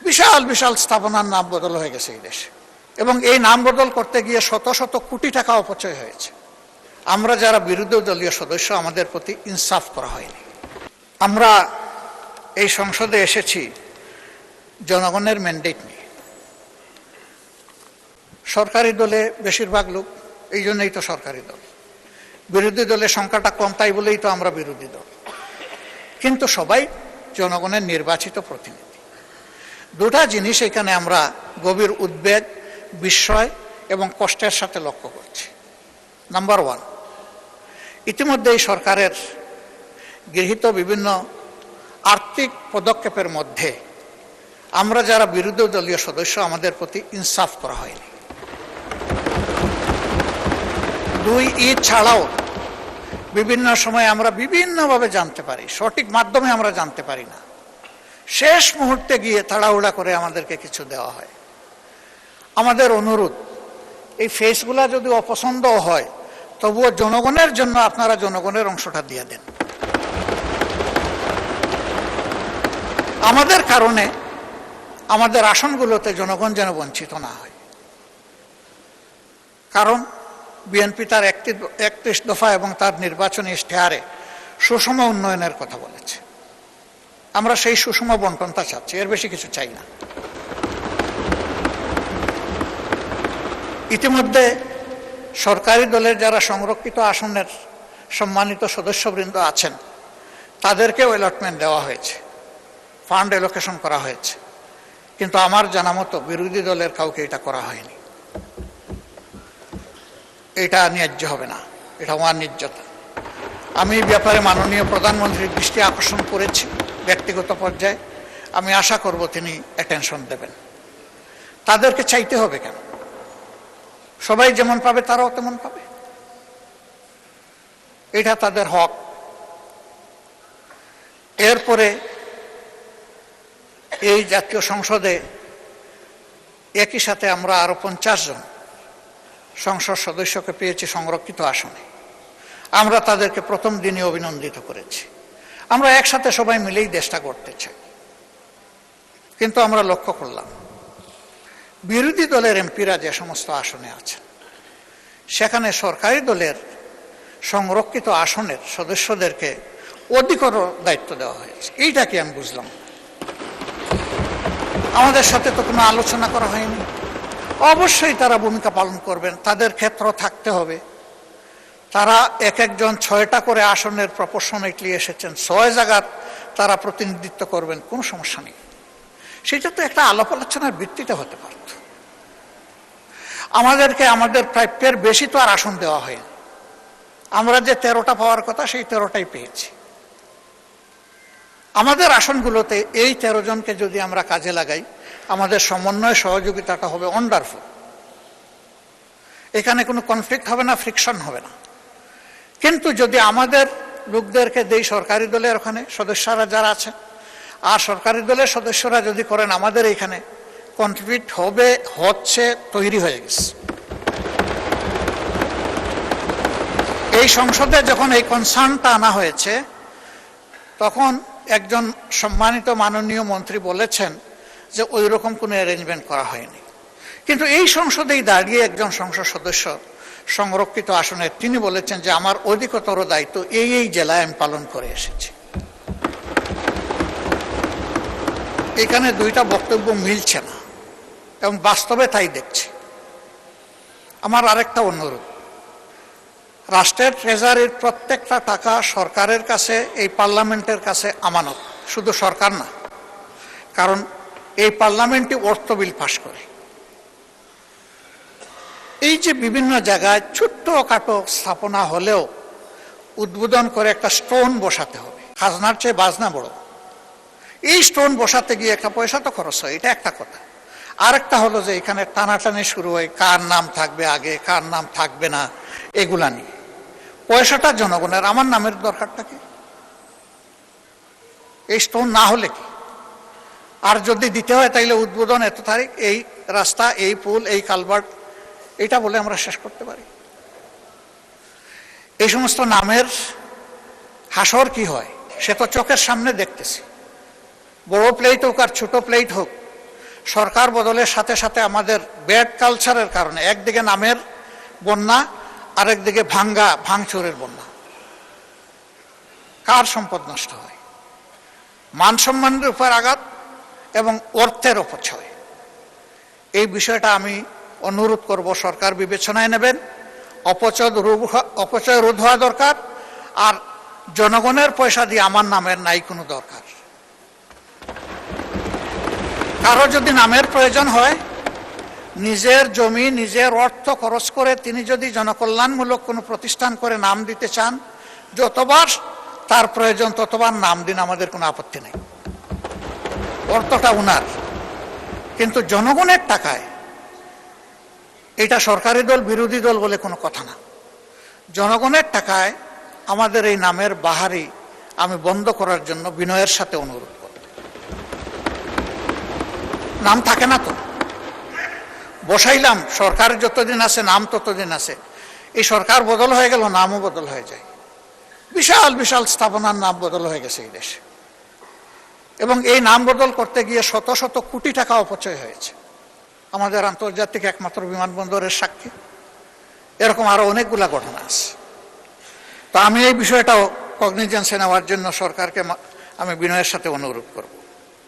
বিশাল বিশাল স্থাপনার নাম বদল হয়ে গেছে এই দেশে, এবং এই নাম বদল করতে গিয়ে শত শত কোটি টাকা অপচয় হয়েছে। আমরা যারা বিরোধী দলীয় সদস্য, আমাদের প্রতি ইনসাফ করা হয়নি। আমরা এই সংসদে এসেছি জনগণের ম্যান্ডেট নিয়ে। সরকারি দলে বেশিরভাগ লোক, এই জন্যই তো সরকারি দল। বিরোধী দলের সংখ্যাটা কম, তাই বলেই তো আমরা বিরোধী দল। কিন্তু সবাই জনগণের নির্বাচিত প্রতিনিধি। দুটা জিনিস এখানে আমরা গভীর উদ্বেগ, বিস্ময় এবং কষ্টের সাথে লক্ষ্য করছি। নাম্বার ওয়ান, ইতিমধ্যে এই সরকারের গৃহীত বিভিন্ন আর্থিক পদক্ষেপের মধ্যে আমরা যারা বিরোধী দলীয় সদস্য, আমাদের প্রতি ইনসাফ করা হয়নি। দুই, ঈদ ছাড়াও বিভিন্ন সময় আমরা বিভিন্নভাবে জানতে পারি, সঠিক মাধ্যমে আমরা জানতে পারি না। শেষ মুহূর্তে গিয়ে তাড়াহুড়া করে আমাদেরকে কিছু দেওয়া হয়। আমাদের অনুরোধ, এই ফেসগুলা যদি অপছন্দ হয়, তবুও জনগণের জন্য আপনারা জনগণের অংশটা দিয়ে দেন। আমাদের কারণে আমাদের আসনগুলোতে জনগণ যেন বঞ্চিত না হয়। কারণ বিএনপি তার 31 দফা এবং তার নির্বাচনী ইশতেহারে সুষম উন্নয়নের কথা বলেছে। আমরা সেই সুষম বন্টনটা চাচ্ছি, এর বেশি কিছু চাই না। ইতিমধ্যে সরকারি দলের যারা সংরক্ষিত আসনের সম্মানিত সদস্যবৃন্দ আছেন, তাদেরকেও অ্যালটমেন্ট দেওয়া হয়েছে, ফান্ড অ্যালোকেশন করা হয়েছে। কিন্তু আমার জানা মতো বিরোধী দলের কাউকে এটা করা হয়নি। এটা ন্যায্য হবে না, এটা অন্যায্যতা। আমি এই ব্যাপারে মাননীয় প্রধানমন্ত্রীর দৃষ্টি আকর্ষণ করেছি ব্যক্তিগত পর্যায়ে। আমি আশা করব তিনি অ্যাটেনশন দেবেন। তাদেরকে চাইতে হবে কেন? সবাই যেমন পাবে তারাও তেমন পাবে, এটা তাদের হক। এরপরে এই জাতীয় সংসদে একই সাথে আমরা আরো 50 জন সংসদ সদস্যকে পেয়েছি সংরক্ষিত আসনে। আমরা তাদেরকে প্রথম দিনে অভিনন্দিত করেছি। আমরা একসাথে সবাই মিলেই দেশটা গড়তে চাই। কিন্তু আমরা লক্ষ্য করলাম বিরোধী দলের এমপিরা যে সমস্ত আসনে আছেন, সেখানে সরকারি দলের সংরক্ষিত আসনের সদস্যদেরকে অধিকতর দায়িত্ব দেওয়া হয়েছে। এইটা কি আমি বুঝলাম। আমাদের সাথে তো কোনো আলোচনা করা হয়নি। অবশ্যই তারা ভূমিকা পালন করবেন, তাদের ক্ষেত্র থাকতে হবে। তারা এক একজন 6টা করে আসনের প্রপোর্শনেটলি এসেছেন, 6 জায়গার তারা প্রতিনিধিত্ব করবেন, কোনো সমস্যা নেই। সেটা তো একটা আলাপ আলোচনার ভিত্তিতে হতে পারত। আমাদেরকে আমাদের প্রাপ্যের বেশি তো আর আসন দেওয়া হয়নি। আমরা যে 13টা পাওয়ার কথা, সেই 13টাই পেয়েছি। আমাদের আসনগুলোতে এই 13 জনকে যদি আমরা কাজে লাগাই, আমাদের সমন্বয় সহযোগিতাটা হবে ওয়ান্ডারফুল। এখানে কোনো কনফ্লিক্ট হবে না, ফ্রিকশন হবে না। কিন্তু যদি আমাদের লোকদেরকে দেই সরকারি দলের ওখানে সদস্যরা যারা আছে, আর সরকারি দলের সদস্যরা যদি করেন আমাদের এইখানে, কনফ্লিক্ট হবে, হচ্ছে, তৈরি হয়ে গেছে। এই সংসদে যখন এই কনসার্নটা আনা হয়েছে, তখন একজন সম্মানিত মাননীয় মন্ত্রী বলেছেন যে ওই রকম কোনো অ্যারেঞ্জমেন্ট করা হয়নি। কিন্তু এই সংসদেই দাঁড়িয়ে একজন সংসদ সদস্য সংরক্ষিত আসনের তিনি বলেছেন যে আমার অধিকতর দায়িত্ব এই জেলায় আমি পালন করে এসেছি। এখানে দুইটা বক্তব্য মিলছে না এবং বাস্তবে তাই দেখছি। আমার আরেকটা অনুরোধ, রাষ্ট্রের ট্রেজারির প্রত্যেকটা টাকা সরকারের কাছে, এই পার্লামেন্টের কাছে আমানত। শুধু সরকার না, কারণ এই পার্লামেন্টই অর্থ বিল পাশ করে। এই যে বিভিন্ন জায়গায় ছোট্টখাটো স্থাপনা হলেও উদ্বোধন করে একটা স্টোন বসাতে হবে, খাজনার চেয়ে বাজনা বড়। এই স্টোন বসাতে গিয়ে একটা পয়সা তো খরচ হয়, এটা একটা কথা। আরেকটা হলো যে এখানে টানাটানি শুরু হয়, কার নাম থাকবে আগে, কার নাম থাকবে না, এগুলা নিয়ে। পয়সাটা জনগণের, আমার নামের দরকারটা কি? এই স্টোন না হলে কি? আর যদি দিতে হয় তাইলে উদ্বোধন এত তারিখ, এই রাস্তা, এই পুল, এই কালভার্ট, এটা বলে আমরা শেষ করতে পারি। এই সমস্ত নামের হাসর কি হয় সে তো চোখের সামনে দেখতেছি। বড় প্লেট হোক আর ছোট প্লেট হোক, সরকার বদলের সাথে সাথে আমাদের ব্যাড কালচারের কারণে একদিকে নামের বন্যা, আরেকদিকে ভাঙচুরের বন্যা। কার সম্পদ নষ্ট হয়? মান সম্মানের উপর আঘাত এবং অর্থের অপচয়। এই বিষয়টা আমি অনুরোধ করব সরকার বিবেচনায় নেবেন। অপচয় রোধ হওয়া দরকার। আর জনগণের পয়সা দিয়ে আমার নামের নাই কোনো দরকার। কারো যদি নামের প্রয়োজন হয়, নিজের জমি নিজের অর্থ খরচ করে তিনি যদি জনকল্যাণমূলক কোনো প্রতিষ্ঠান করে নাম দিতে চান, যতবার তার প্রয়োজন ততবার নাম দিন, আমাদের কোনো আপত্তি নেই। অর্থটা উনার, কিন্তু জনগণের টাকায়। এটা সরকারি দল বিরোধী দল বলে কোনো কথা না। জনগণের টাকায় আমাদের এই নামের বাহারি আমি বন্ধ করার জন্য বিনয়ের সাথে অনুরোধ করব। নাম থাকে না তো, বসাইলাম, সরকার যতদিন আছে নাম ততদিন আছে। এই সরকার বদল হয়ে গেল, নামও বদল হয়ে যায়। বিশাল বিশাল স্থাপনার নাম বদল হয়ে গেছে এই দেশে, এবং এই নাম বদল করতে গিয়ে শত শত কোটি টাকা অপচয় হয়েছে। আমাদের আন্তর্জাতিক একমাত্র বিমানবন্দরের সাক্ষী। এরকম আরো অনেকগুলা ঘটনা আছে। তো আমি এই বিষয়টাও কগনিজেন্সে নেওয়ার জন্য সরকারকে আমি বিনয়ের সাথে অনুরোধ করব।